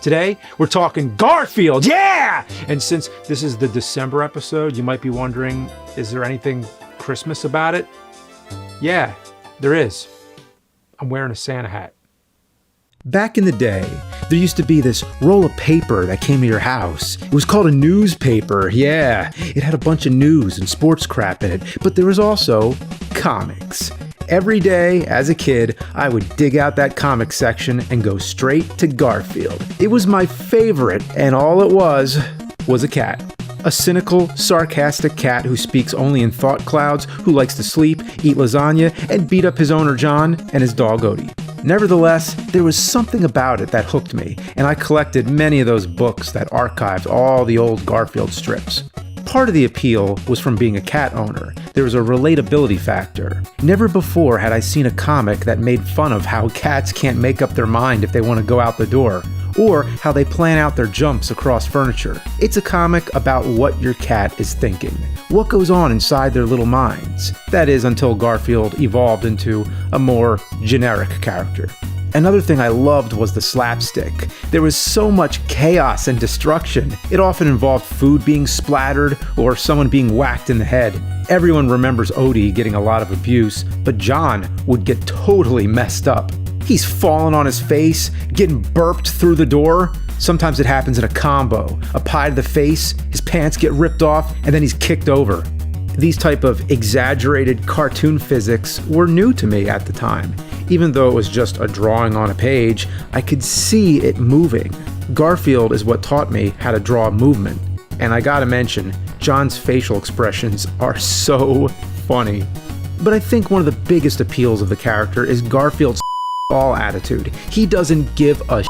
Today, we're talking Garfield, yeah! And since this is the December episode, you might be wondering, is there anything Christmas about it? Yeah, there is. I'm wearing a Santa hat. Back in the day, there used to be this roll of paper that came to your house. It was called a newspaper, yeah. It had a bunch of news and sports crap in it, but there was also comics. Every day, as a kid, I would dig out that comic section and go straight to Garfield. It was my favorite, and all it was a cat. A cynical, sarcastic cat who speaks only in thought clouds, who likes to sleep, eat lasagna, and beat up his owner John and his dog Odie. Nevertheless, there was something about it that hooked me, and I collected many of those books that archived all the old Garfield strips. Part of the appeal was from being a cat owner. There was a relatability factor. Never before had I seen a comic that made fun of how cats can't make up their mind if they want to go out the door, or how they plan out their jumps across furniture. It's a comic about what your cat is thinking, what goes on inside their little minds. That is, until Garfield evolved into a more generic character. Another thing I loved was the slapstick. There was so much chaos and destruction. It often involved food being splattered or someone being whacked in the head. Everyone remembers Odie getting a lot of abuse, but John would get totally messed up. He's falling on his face, getting burped through the door. Sometimes it happens in a combo. A pie to the face, his pants get ripped off, and then he's kicked over. These type of exaggerated cartoon physics were new to me at the time. Even though it was just a drawing on a page, I could see it moving. Garfield is what taught me how to draw movement. And I gotta mention, John's facial expressions are so funny. But I think one of the biggest appeals of the character is Garfield's all attitude. He doesn't give a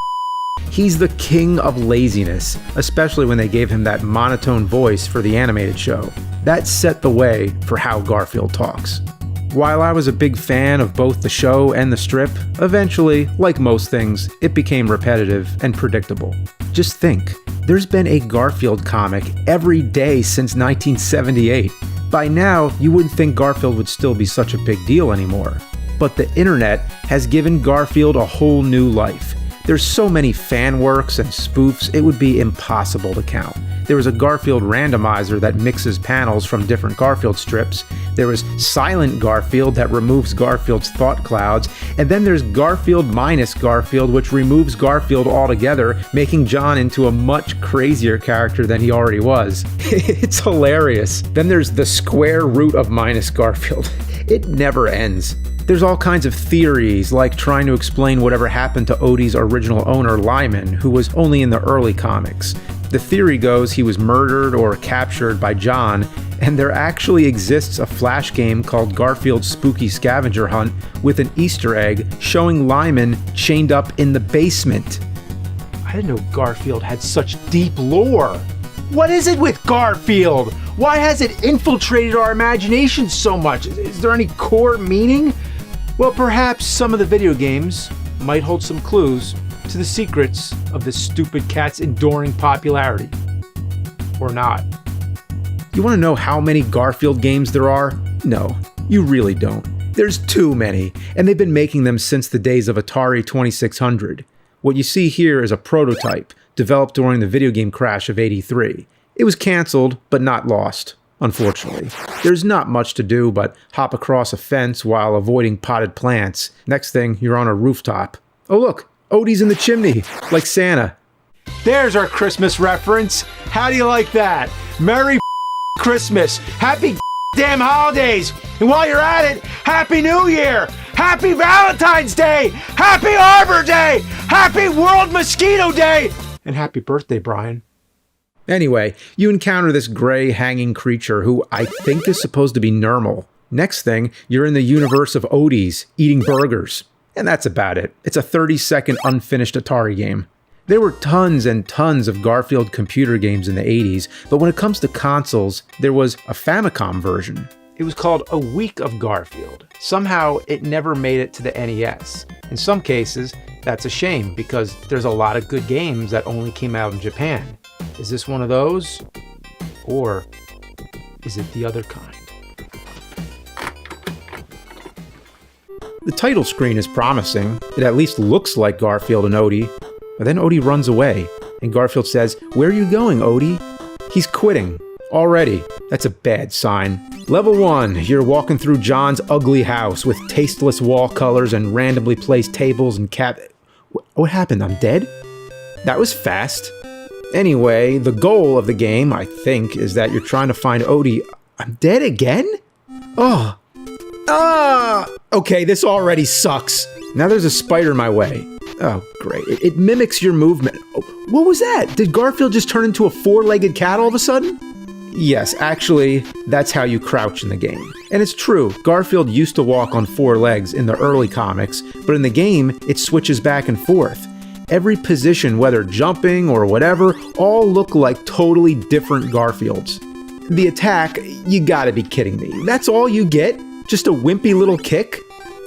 He's the king of laziness, especially when they gave him that monotone voice for the animated show. That set the way for how Garfield talks. While I was a big fan of both the show and the strip, eventually, like most things, it became repetitive and predictable. Just think, there's been a Garfield comic every day since 1978. By now, you wouldn't think Garfield would still be such a big deal anymore. But the internet has given Garfield a whole new life. There's so many fan works and spoofs, it would be impossible to count. There was a Garfield randomizer that mixes panels from different Garfield strips. There was Silent Garfield that removes Garfield's thought clouds. And then there's Garfield minus Garfield, which removes Garfield altogether, making John into a much crazier character than he already was. It's hilarious. Then there's the square root of minus Garfield. It never ends. There's all kinds of theories, like trying to explain whatever happened to Odie's original owner, Lyman, who was only in the early comics. The theory goes he was murdered or captured by John, and there actually exists a flash game called Garfield's Spooky Scavenger Hunt with an Easter egg showing Lyman chained up in the basement. I didn't know Garfield had such deep lore. What is it with Garfield? Why has it infiltrated our imagination so much? Is there any core meaning? Well, perhaps some of the video games might hold some clues to the secrets of this stupid cat's enduring popularity. Or not. You want to know how many Garfield games there are? No, you really don't. There's too many, and they've been making them since the days of Atari 2600. What you see here is a prototype developed during the video game crash of '83. It was canceled, but not lost, unfortunately. There's not much to do but hop across a fence while avoiding potted plants. Next thing, you're on a rooftop. Oh look, Odie's in the chimney, like Santa. There's our Christmas reference. How do you like that? Merry Christmas. Happy damn holidays. And while you're at it, Happy New Year. Happy Valentine's Day. Happy Arbor Day. Happy World Mosquito Day. And happy birthday, Brian. Anyway, you encounter this gray hanging creature who I think is supposed to be normal. Next thing, you're in the universe of Odie's, eating burgers. And that's about it. It's a 30-second unfinished Atari game. There were tons and tons of Garfield computer games in the 80s, but when it comes to consoles, there was a Famicom version. It was called A Week of Garfield. Somehow, it never made it to the NES. In some cases, that's a shame because there's a lot of good games that only came out in Japan. Is this one of those? Or is it the other kind? The title screen is promising. It at least looks like Garfield and Odie. But then Odie runs away, and Garfield says, "Where are you going, Odie?" He's quitting. Already. That's a bad sign. Level 1, you're walking through John's ugly house with tasteless wall colors and randomly placed tables and What happened? I'm dead? That was fast. Anyway, the goal of the game, I think, is that you're trying to find Odie. I'm dead again? Oh. Okay, this already sucks. Now there's a spider in my way. Oh, great. It mimics your movement. Oh, what was that? Did Garfield just turn into a four-legged cat all of a sudden? Yes, actually, that's how you crouch in the game. And it's true, Garfield used to walk on four legs in the early comics, but in the game, it switches back and forth. Every position, whether jumping or whatever, all look like totally different Garfields. The attack, you gotta be kidding me. That's all you get? Just a wimpy little kick?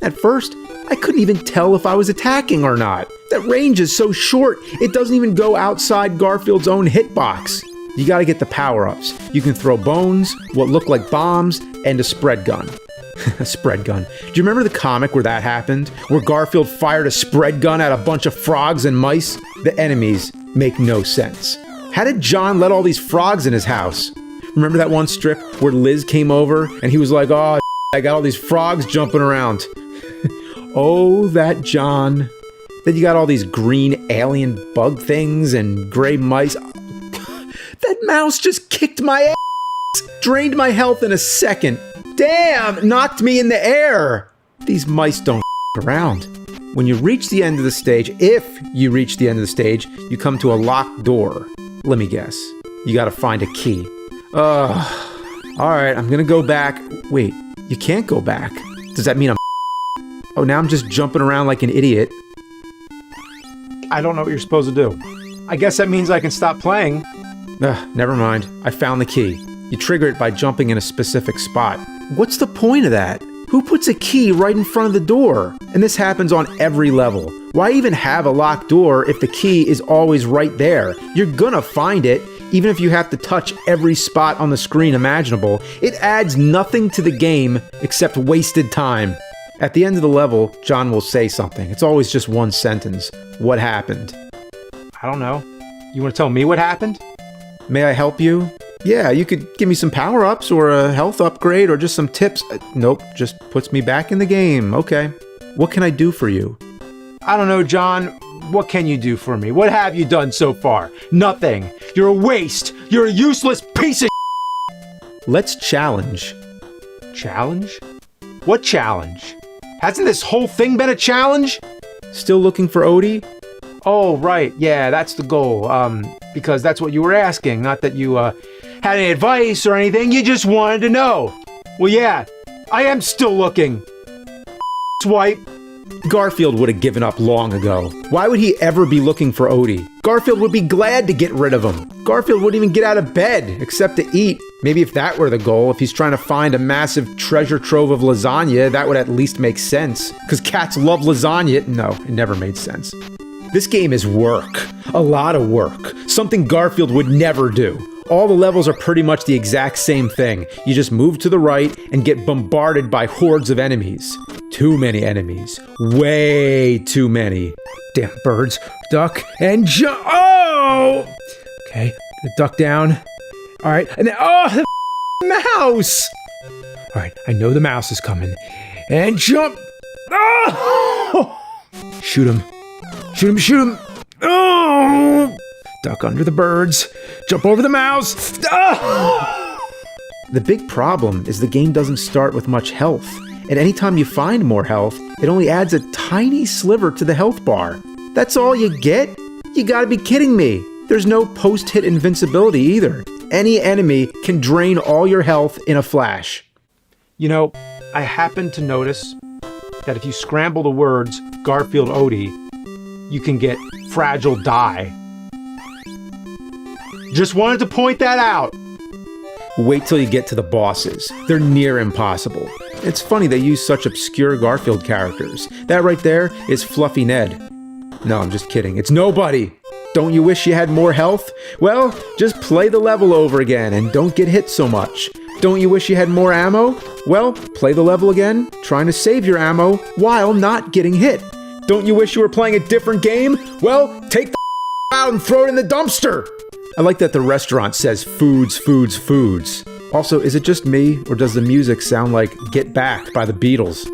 At first, I couldn't even tell if I was attacking or not. That range is so short, it doesn't even go outside Garfield's own hitbox. You gotta get the power-ups. You can throw bones, what look like bombs, and a spread gun. A spread gun. Do you remember the comic where that happened? Where Garfield fired a spread gun at a bunch of frogs and mice? The enemies make no sense. How did John let all these frogs in his house? Remember that one strip where Liz came over and he was like, "Oh, I got all these frogs jumping around." Oh, that John. Then you got all these green alien bug things and gray mice. That mouse just kicked my ass, drained my health in a second. Damn, knocked me in the air. These mice don't around. When you reach the end of the stage, if you reach the end of the stage, you come to a locked door. Let me guess. You gotta find a key. Alright, I'm gonna go back. Wait, you can't go back. Does that mean I'm Oh, now I'm just jumping around like an idiot. I don't know what you're supposed to do. I guess that means I can stop playing. Never mind. I found the key. You trigger it by jumping in a specific spot. What's the point of that? Who puts a key right in front of the door? And this happens on every level. Why even have a locked door if the key is always right there? You're gonna find it, even if you have to touch every spot on the screen imaginable. It adds nothing to the game except wasted time. At the end of the level, John will say something. It's always just one sentence. What happened? I don't know. You want to tell me what happened? May I help you? Yeah, you could give me some power-ups or a health upgrade or just some tips. Nope, just puts me back in the game. Okay. What can I do for you? I don't know, John. What can you do for me? What have you done so far? Nothing. You're a waste. You're a useless piece of Let's challenge. Challenge? What challenge? Hasn't this whole thing been a challenge? Still looking for Odie? Oh, right. Yeah, that's the goal. Because that's what you were asking. Not that you, had any advice or anything. You just wanted to know. Well, yeah, I am still looking. Swipe. Garfield would have given up long ago. Why would he ever be looking for Odie? Garfield would be glad to get rid of him. Garfield wouldn't even get out of bed, except to eat. Maybe if that were the goal, if he's trying to find a massive treasure trove of lasagna, that would at least make sense. Because cats love lasagna. No, it never made sense. This game is work. A lot of work. Something Garfield would never do. All the levels are pretty much the exact same thing. You just move to the right and get bombarded by hordes of enemies. Too many enemies. Way too many. Damn birds. Duck and jump. Oh! Okay, gonna duck down. Alright, and then, oh, the mouse! Alright, I know the mouse is coming. And jump! Oh! Shoot him. Shoot him, shoot him! Oh! Duck under the birds. Jump over the mouse! Oh! The big problem is the game doesn't start with much health. And anytime you find more health, it only adds a tiny sliver to the health bar. That's all you get? You gotta be kidding me. There's no post-hit invincibility either. Any enemy can drain all your health in a flash. You know, I happened to notice that if you scramble the words Garfield Odie, you can get Fragile Die. Just wanted to point that out. Wait till you get to the bosses. They're near impossible. It's funny they use such obscure Garfield characters. That right there is Fluffy Ned. No, I'm just kidding. It's nobody. Don't you wish you had more health? Well, just play the level over again and don't get hit so much. Don't you wish you had more ammo? Well, play the level again, trying to save your ammo while not getting hit. Don't you wish you were playing a different game? Well, take the out and throw it in the dumpster. I like that the restaurant says foods, foods, foods. Also, is it just me, or does the music sound like Get Back by the Beatles?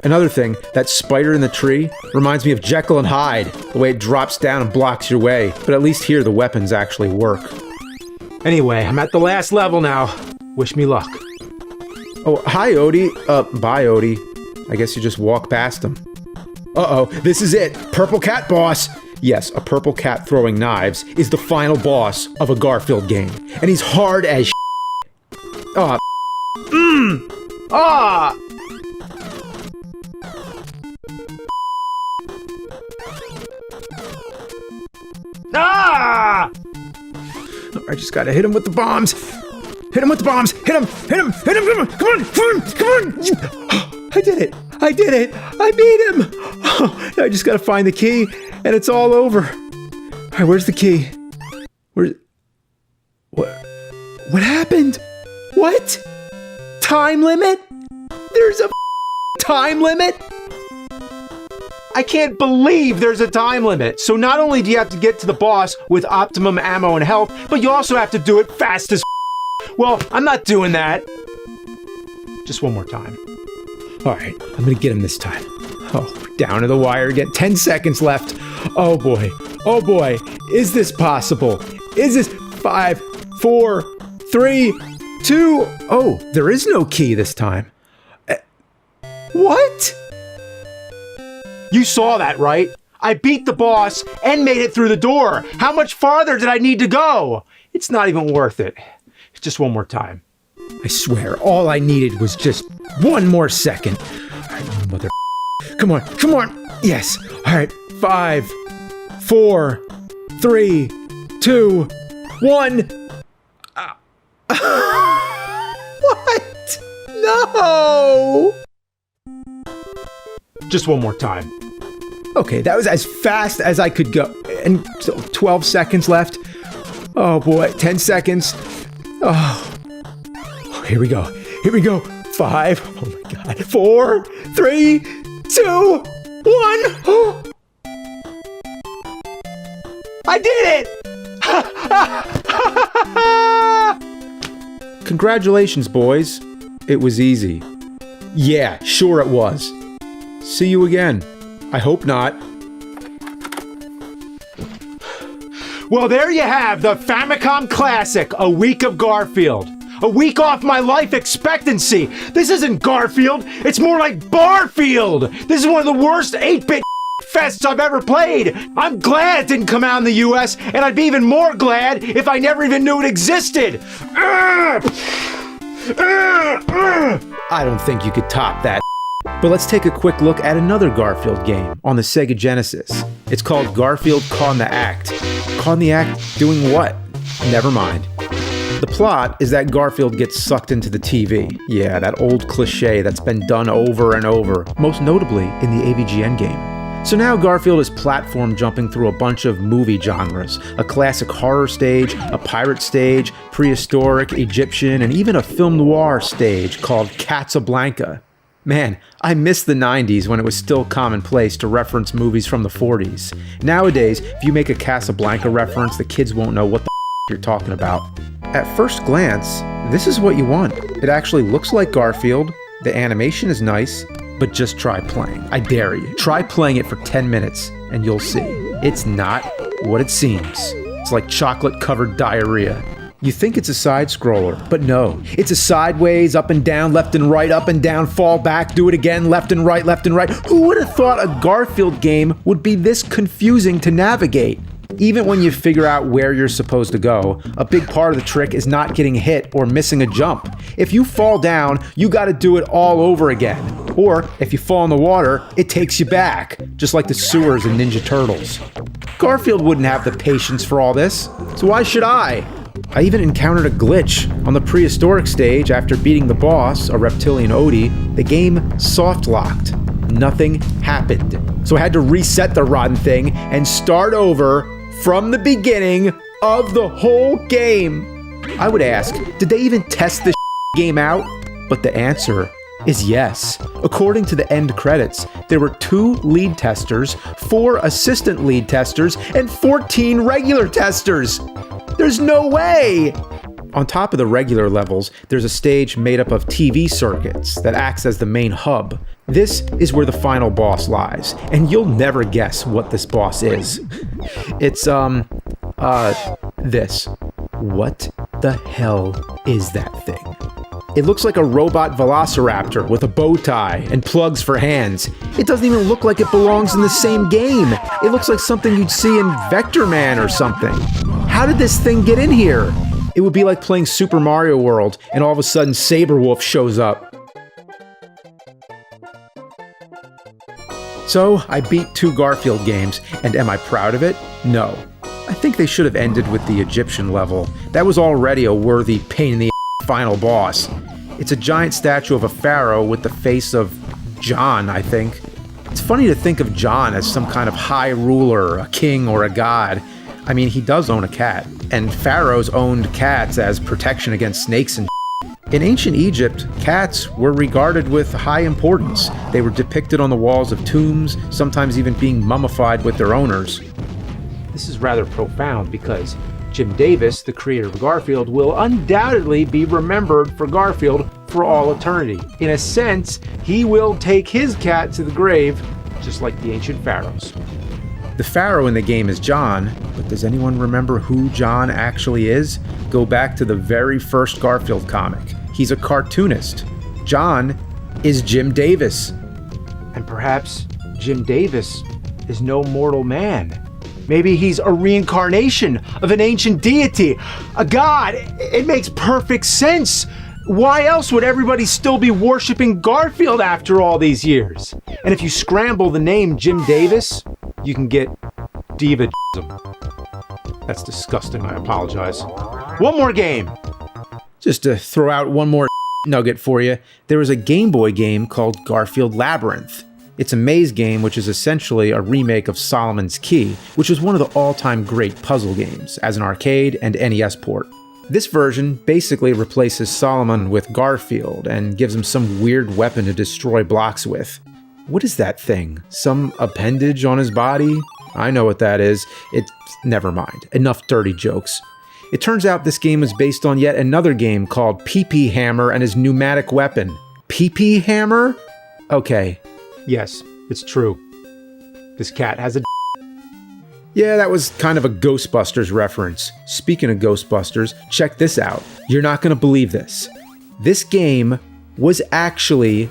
Another thing, that spider in the tree reminds me of Jekyll and Hyde, the way it drops down and blocks your way, but at least here the weapons actually work. Anyway, I'm at the last level now. Wish me luck. Oh, hi, Odie. Bye, Odie. I guess you just walk past him. Uh-oh, this is it. Purple Cat Boss. Yes, a purple cat throwing knives is the final boss of a Garfield game. And he's hard as Ah. Ah! Ah! I just gotta hit him with the bombs. Hit him with the bombs. Hit him. Hit him. Hit him. Come on. Come on. Come on. Come on. I did it. I did it. I beat him. Oh, I just gotta find the key and it's all over. All right, where's the key? What happened? What? Time limit? There's a time limit? I can't believe there's a time limit. So not only do you have to get to the boss with optimum ammo and health, but you also have to do it fast as Well, I'm not doing that. Just one more time. All right, I'm gonna get him this time. Oh, down to the wire again. 10 seconds left. Oh boy. Oh boy. Is this possible? Is this 5, 4, 3, 2? Oh, there is no key this time. What? You saw that, right? I beat the boss and made it through the door. How much farther did I need to go? It's not even worth it. Just one more time. I swear, all I needed was just one more second. All right, mother. Come on, come on. Yes. All right. 5, 4, 3, 2, 1. What? No. Just one more time. Okay, that was as fast as I could go. And so 12 seconds left. Oh boy, 10 seconds. Oh, here we go. Here we go. 5. Oh my God. 4, 3, 2, 1. Oh. I did it! Congratulations, boys. It was easy. Yeah, sure it was. See you again. I hope not. Well, there you have the Famicom Classic, A Week of Garfield. A week off my life expectancy. This isn't Garfield, it's more like Barfield. This is one of the worst 8-bit fests I've ever played. I'm glad it didn't come out in the US, and I'd be even more glad if I never even knew it existed. I don't think you could top that. But let's take a quick look at another Garfield game on the Sega Genesis. It's called Garfield Caught in the Act. Caught in the Act doing what? Never mind. The plot is that Garfield gets sucked into the TV. Yeah, that old cliche that's been done over and over, most notably in the AVGN game. So now Garfield is platform jumping through a bunch of movie genres, a classic horror stage, a pirate stage, prehistoric, Egyptian, and even a film noir stage called Casablanca. Man, I miss the 90s when it was still commonplace to reference movies from the 40s. Nowadays, if you make a Casablanca reference, the kids won't know what the you're talking about. At first glance, this is what you want. It actually looks like Garfield, the animation is nice, but just try playing. I dare you. Try playing it for 10 minutes and you'll see. It's not what it seems. It's like chocolate-covered diarrhea. You think it's a side-scroller, but no. It's a sideways, up and down, left and right, up and down, fall back, do it again, left and right, left and right. Who would have thought a Garfield game would be this confusing to navigate? Even when you figure out where you're supposed to go, a big part of the trick is not getting hit or missing a jump. If you fall down, you gotta do it all over again. Or, if you fall in the water, it takes you back, just like the sewers in Ninja Turtles. Garfield wouldn't have the patience for all this, so why should I? I even encountered a glitch. On the prehistoric stage, after beating the boss, a reptilian Odie, the game soft-locked. Nothing happened. So I had to reset the rotten thing and start over from the beginning of the whole game. I would ask, did they even test this game out? But the answer is yes. According to the end credits, there were 2 lead testers, 4 assistant lead testers, and 14 regular testers. There's no way! On top of the regular levels, there's a stage made up of TV circuits that acts as the main hub. This is where the final boss lies, and you'll never guess what this boss is. It's, this. What the hell is that thing? It looks like a robot velociraptor with a bow tie and plugs for hands. It doesn't even look like it belongs in the same game. It looks like something you'd see in Vector Man or something. How did this thing get in here? It would be like playing Super Mario World and all of a sudden Saberwolf shows up. So, I beat 2 Garfield games, and am I proud of it? No. I think they should have ended with the Egyptian level. That was already a worthy pain in the final boss. It's a giant statue of a pharaoh with the face of John, I think. It's funny to think of John as some kind of high ruler, a king or a god. I mean, he does own a cat, and pharaohs owned cats as protection against snakes and In ancient Egypt, cats were regarded with high importance. They were depicted on the walls of tombs, sometimes even being mummified with their owners. This is rather profound because Jim Davis, the creator of Garfield, will undoubtedly be remembered for Garfield for all eternity. In a sense, he will take his cat to the grave, just like the ancient pharaohs. The pharaoh in the game is John, but does anyone remember who John actually is? Go back to the very first Garfield comic. He's a cartoonist. John is Jim Davis. And perhaps Jim Davis is no mortal man. Maybe he's a reincarnation of an ancient deity, a god. It makes perfect sense. Why else would everybody still be worshiping Garfield after all these years? And if you scramble the name Jim Davis, you can get diva. That's disgusting, I apologize. One more game. Just to throw out one more nugget for you, there was a Game Boy game called Garfield Labyrinth. It's a maze game which is essentially a remake of Solomon's Key, which was one of the all-time great puzzle games as an arcade and NES port. This version basically replaces Solomon with Garfield and gives him some weird weapon to destroy blocks with. What is that thing? Some appendage on his body? I know what that is. It's never mind. Enough dirty jokes. It turns out this game is based on yet another game called Pee-Pee Hammer and his pneumatic weapon. Pee-Pee Hammer? Okay. Yes, it's true. This cat has a Yeah, that was kind of a Ghostbusters reference. Speaking of Ghostbusters, check this out. You're not going to believe this. This game was actually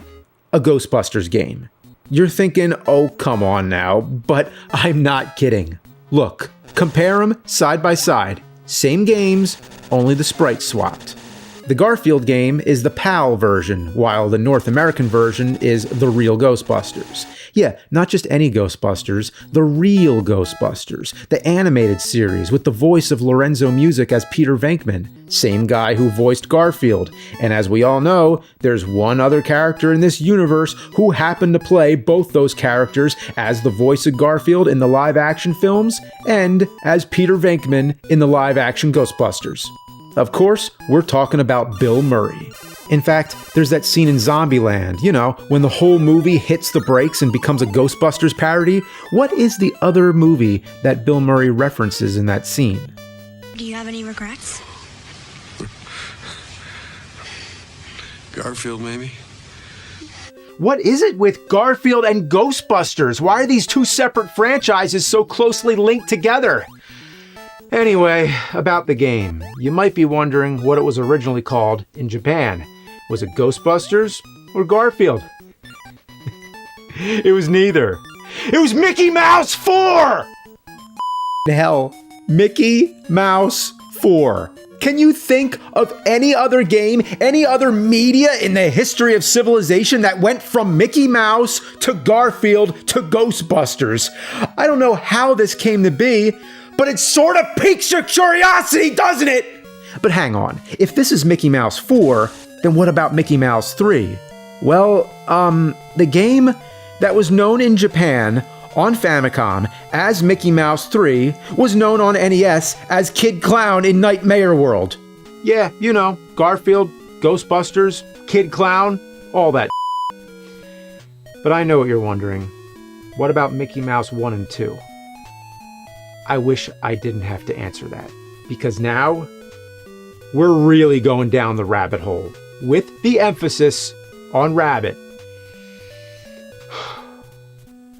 a Ghostbusters game. You're thinking, oh, come on now, but I'm not kidding. Look, compare them side by side. Same games, only the sprites swapped. The Garfield game is the PAL version, while the North American version is the real Ghostbusters. Yeah, not just any Ghostbusters, the real Ghostbusters, the animated series with the voice of Lorenzo Music as Peter Venkman, same guy who voiced Garfield. And as we all know, there's one other character in this universe who happened to play both those characters as the voice of Garfield in the live-action films and as Peter Venkman in the live-action Ghostbusters. Of course, we're talking about Bill Murray. In fact, there's that scene in Zombieland, you know, when the whole movie hits the brakes and becomes a Ghostbusters parody. What is the other movie that Bill Murray references in that scene? Do you have any regrets? Garfield, maybe? What is it with Garfield and Ghostbusters? Why are these two separate franchises so closely linked together? Anyway, about the game. You might be wondering what it was originally called in Japan. Was it Ghostbusters or Garfield? It was neither. It was Mickey Mouse 4! Hell, Mickey Mouse 4. Can you think of any other game, any other media in the history of civilization that went from Mickey Mouse to Garfield to Ghostbusters? I don't know how this came to be, but it sort of piques your curiosity, doesn't it? But hang on, if this is Mickey Mouse 4, then what about Mickey Mouse 3? Well, the game that was known in Japan on Famicom as Mickey Mouse 3 was known on NES as Kid Clown in Nightmare World. Yeah, you know, Garfield Ghostbusters, Kid Clown, all that. But I know what you're wondering. What about Mickey Mouse 1 and 2? I wish I didn't have to answer that, because now we're really going down the rabbit hole, with the emphasis on rabbit.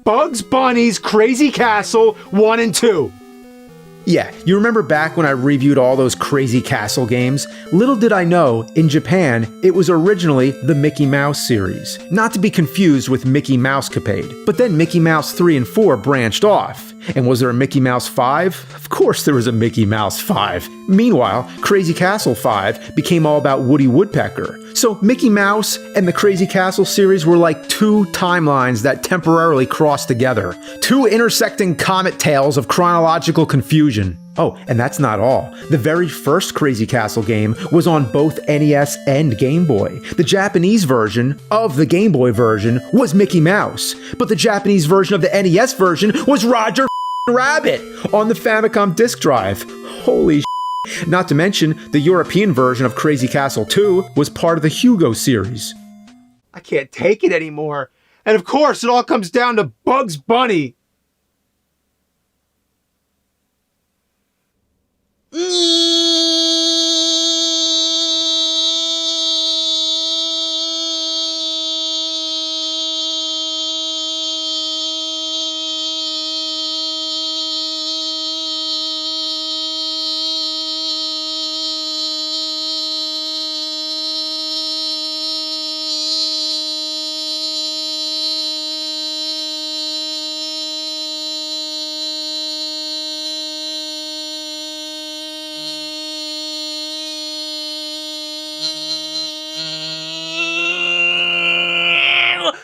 Bugs Bunny's Crazy Castle 1 and 2. Yeah, you remember back when I reviewed all those Crazy Castle games? Little did I know, in Japan, it was originally the Mickey Mouse series. Not to be confused with Mickey Mousecapade. But then Mickey Mouse 3 and 4 branched off. And was there a Mickey Mouse 5? Of course there was a Mickey Mouse 5. Meanwhile, Crazy Castle 5 became all about Woody Woodpecker. So Mickey Mouse and the Crazy Castle series were like two timelines that temporarily crossed together. Two intersecting comet tails of chronological confusion. Oh, and that's not all. The very first Crazy Castle game was on both NES and Game Boy. The Japanese version of the Game Boy version was Mickey Mouse, but the Japanese version of the NES version was Roger Rabbit on the Famicom disk drive. Holy shit. Not to mention, the European version of Crazy Castle 2 was part of the Hugo series. I can't take it anymore. And of course, it all comes down to Bugs Bunny.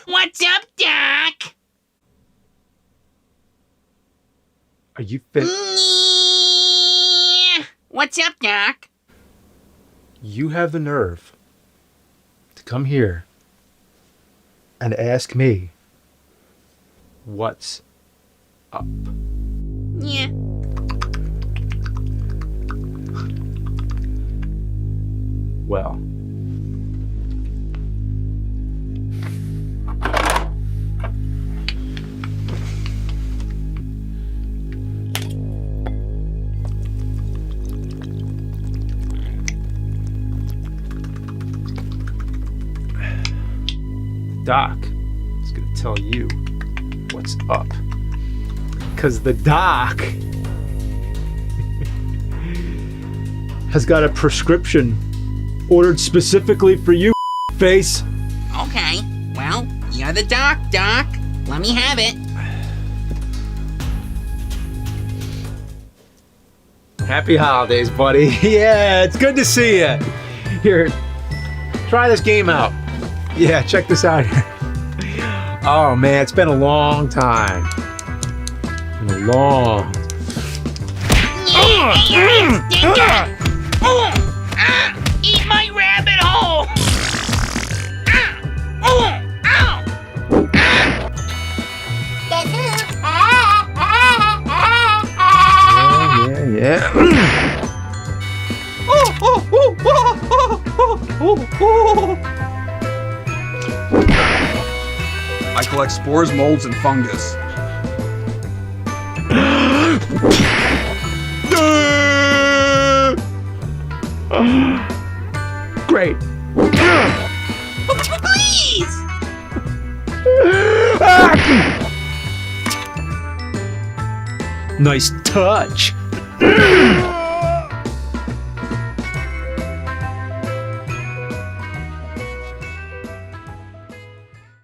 What's up, Doc? Are you What's up, Doc? You have the nerve to come here and ask me what's up. Yeah. Well, Doc is going to tell you what's up. Because the Doc has got a prescription ordered specifically for you, face. Okay. Well, you're the Doc, Doc. Let me have it. Happy holidays, buddy. Yeah, it's good to see you. Here, try this game out. Yeah, check this out here. Oh man, it's been a long time. Been a long. Eat my rabbit hole! Yeah. I collect spores, molds, and fungus. Great. Please! Nice touch.